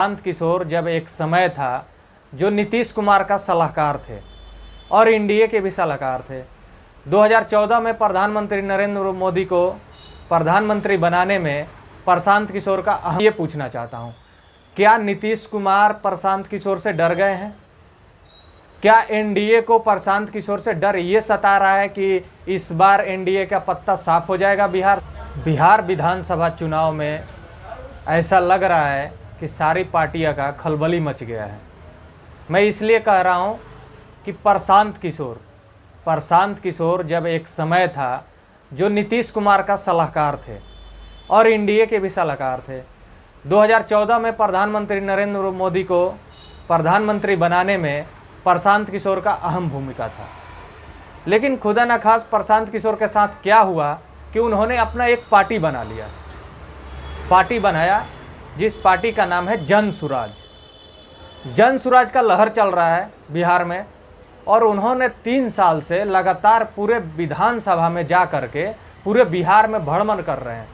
प्रशांत किशोर जब एक समय था जो नीतीश कुमार का सलाहकार थे और एनडीए के भी सलाहकार थे। 2014 में प्रधानमंत्री नरेंद्र मोदी को प्रधानमंत्री बनाने में प्रशांत किशोर का अहम ये पूछना चाहता हूँ, क्या नीतीश कुमार प्रशांत किशोर से डर गए हैं? क्या एनडीए को प्रशांत किशोर से डर ये सता रहा है कि इस बार एनडीए का पत्ता साफ हो जाएगा? बिहार विधानसभा चुनाव में ऐसा लग रहा है कि सारी पार्टियों का खलबली मच गया है। मैं इसलिए कह रहा हूँ कि प्रशांत किशोर जब एक समय था जो नीतीश कुमार का सलाहकार थे और एनडीए के भी सलाहकार थे। 2014 में प्रधानमंत्री नरेंद्र मोदी को प्रधानमंत्री बनाने में प्रशांत किशोर का अहम भूमिका था। लेकिन खुदा न खास प्रशांत किशोर के साथ क्या हुआ कि उन्होंने अपना एक पार्टी बना लिया, पार्टी बनाया जिस पार्टी का नाम है जन सुराज। जन सुराज का लहर चल रहा है बिहार में और उन्होंने 3 साल से लगातार पूरे विधानसभा में जा कर के पूरे बिहार में भ्रमण कर रहे हैं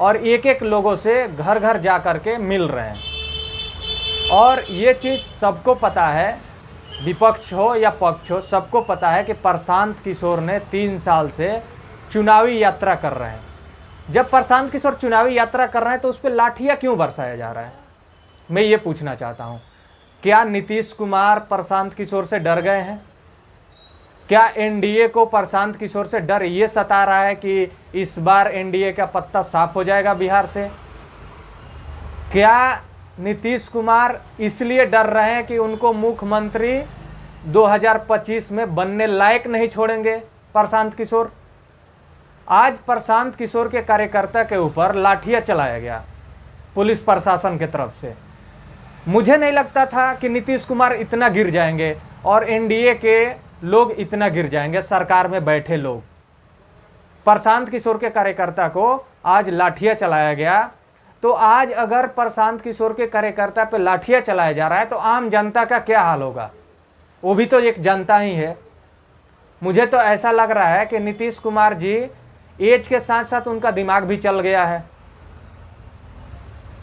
और एक एक लोगों से घर घर जा कर के मिल रहे हैं। और ये चीज़ सबको पता है, विपक्ष हो या पक्ष हो, सबको पता है कि प्रशांत किशोर ने 3 साल से चुनावी यात्रा कर रहे हैं। जब प्रशांत किशोर चुनावी यात्रा कर रहे हैं तो उस पर लाठियाँ क्यों बरसाया जा रहा है? मैं ये पूछना चाहता हूँ, क्या नीतीश कुमार प्रशांत किशोर से डर गए हैं? क्या एनडीए को प्रशांत किशोर से डर ये सता रहा है कि इस बार एनडीए का पत्ता साफ हो जाएगा बिहार से? क्या नीतीश कुमार इसलिए डर रहे हैं कि उनको मुख्यमंत्री 2025 में बनने लायक नहीं छोड़ेंगे प्रशांत किशोर? आज प्रशांत किशोर के कार्यकर्ता के ऊपर लाठियां चलाया गया पुलिस प्रशासन की तरफ से। मुझे नहीं लगता था कि नीतीश कुमार इतना गिर जाएंगे और एनडीए के लोग इतना गिर जाएंगे, सरकार में बैठे लोग। प्रशांत किशोर के कार्यकर्ता को आज लाठियां चलाया गया, तो आज अगर प्रशांत किशोर के कार्यकर्ता पे लाठियां चलाया जा रहा है तो आम जनता का क्या हाल होगा? वो भी तो एक जनता ही है। मुझे तो ऐसा लग रहा है कि नीतीश कुमार जी एज के साथ साथ उनका दिमाग भी चल गया है।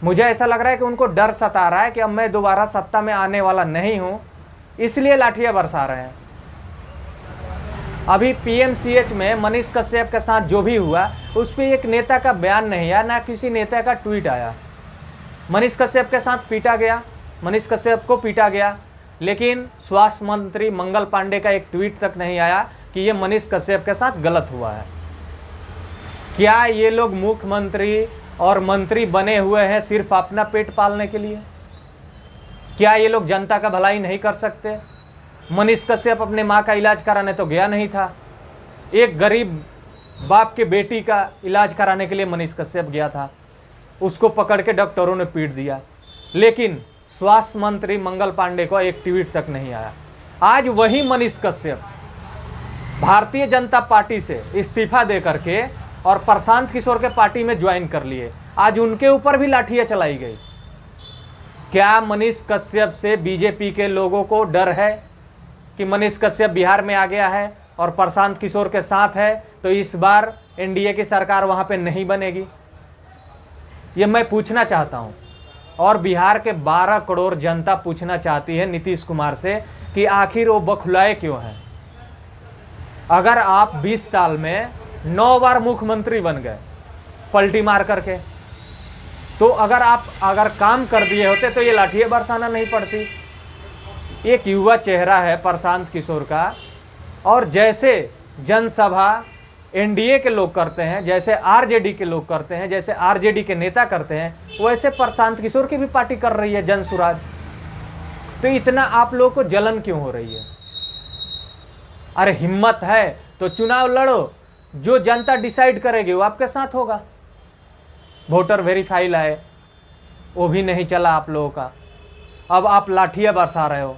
मुझे ऐसा लग रहा है कि उनको डर सता रहा है कि अब मैं दोबारा सत्ता में आने वाला नहीं हूं, इसलिए लाठियां बरसा रहे हैं। अभी पीएमसीएच में मनीष कश्यप के साथ जो भी हुआ उस पर एक नेता का बयान नहीं आया, ना किसी नेता का ट्वीट आया। मनीष कश्यप के साथ पीटा गया, मनीष कश्यप को पीटा गया, लेकिन स्वास्थ्य मंत्री मंगल पांडे का एक ट्वीट तक नहीं आया कि ये मनीष कश्यप के साथ गलत हुआ है। क्या ये लोग मुख्यमंत्री और मंत्री बने हुए हैं सिर्फ अपना पेट पालने के लिए? क्या ये लोग जनता का भलाई नहीं कर सकते? मनीष कश्यप अपने माँ का इलाज कराने तो गया नहीं था, एक गरीब बाप के बेटी का इलाज कराने के लिए मनीष कश्यप गया था, उसको पकड़ के डॉक्टरों ने पीट दिया। लेकिन स्वास्थ्य मंत्री मंगल पांडे को एक ट्वीट तक नहीं आया। आज वही मनीष कश्यप भारतीय जनता पार्टी से इस्तीफा दे करके और प्रशांत किशोर के पार्टी में ज्वाइन कर लिए, आज उनके ऊपर भी लाठियां चलाई गई। क्या मनीष कश्यप से बीजेपी के लोगों को डर है कि मनीष कश्यप बिहार में आ गया है और प्रशांत किशोर के साथ है तो इस बार एनडीए की सरकार वहां पे नहीं बनेगी? ये मैं पूछना चाहता हूं और बिहार के 12 करोड़ जनता पूछना चाहती है नीतीश कुमार से कि आखिर वो बखुलाए क्यों हैं? अगर आप 20 साल में 9 बार मुख्यमंत्री बन गए पलटी मार करके, तो अगर काम कर दिए होते तो ये लाठियां बरसाना नहीं पड़ती। एक युवा चेहरा है प्रशांत किशोर का, और जैसे जनसभा एनडीए के लोग करते हैं, जैसे आरजेडी के लोग करते हैं, जैसे आरजेडी के नेता करते हैं, वैसे प्रशांत किशोर की भी पार्टी कर रही है जन सुराज। तो इतना आप लोगों को जलन क्यों हो रही है? अरे हिम्मत है तो चुनाव लड़ो, जो जनता डिसाइड करेगी वो आपके साथ होगा। वोटर वेरीफाई लाए, वो भी नहीं चला आप लोगों का, अब आप लाठियां बरसा रहे हो।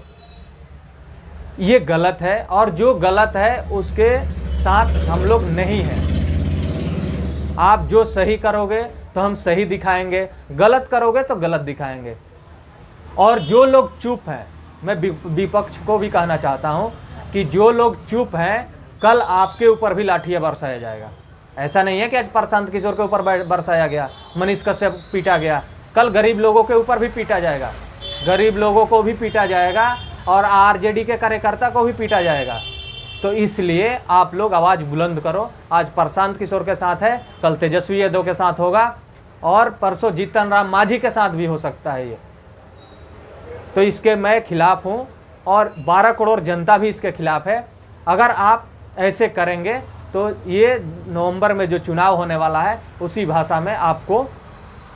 ये गलत है और जो गलत है उसके साथ हम लोग नहीं हैं। आप जो सही करोगे तो हम सही दिखाएंगे, गलत करोगे तो गलत दिखाएंगे। और जो लोग चुप हैं, मैं विपक्ष को भी कहना चाहता हूं कि जो लोग चुप हैं, कल आपके ऊपर भी लाठियां बरसाया जाएगा। ऐसा नहीं है कि आज प्रशांत किशोर के ऊपर बरसाया गया, मनीष कश्यप पीटा गया, कल गरीब लोगों के ऊपर भी पीटा जाएगा। गरीब लोगों को भी पीटा जाएगा और आरजेडी के कार्यकर्ता को भी पीटा जाएगा। तो इसलिए आप लोग आवाज़ बुलंद करो। आज प्रशांत किशोर के साथ है, कल तेजस्वी यादव के साथ होगा और परसों जीतन राम मांझी के साथ भी हो सकता है ये। तो इसके मैं खिलाफ हूँ और 12 करोड़ जनता भी इसके खिलाफ है। अगर आप ऐसे करेंगे तो ये नवंबर में जो चुनाव होने वाला है उसी भाषा में आपको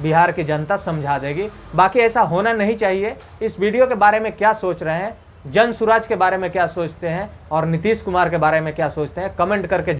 बिहार की जनता समझा देगी। बाकी ऐसा होना नहीं चाहिए। इस वीडियो के बारे में क्या सोच रहे हैं, जन सुराज के बारे में क्या सोचते हैं और नीतीश कुमार के बारे में क्या सोचते हैं, कमेंट करके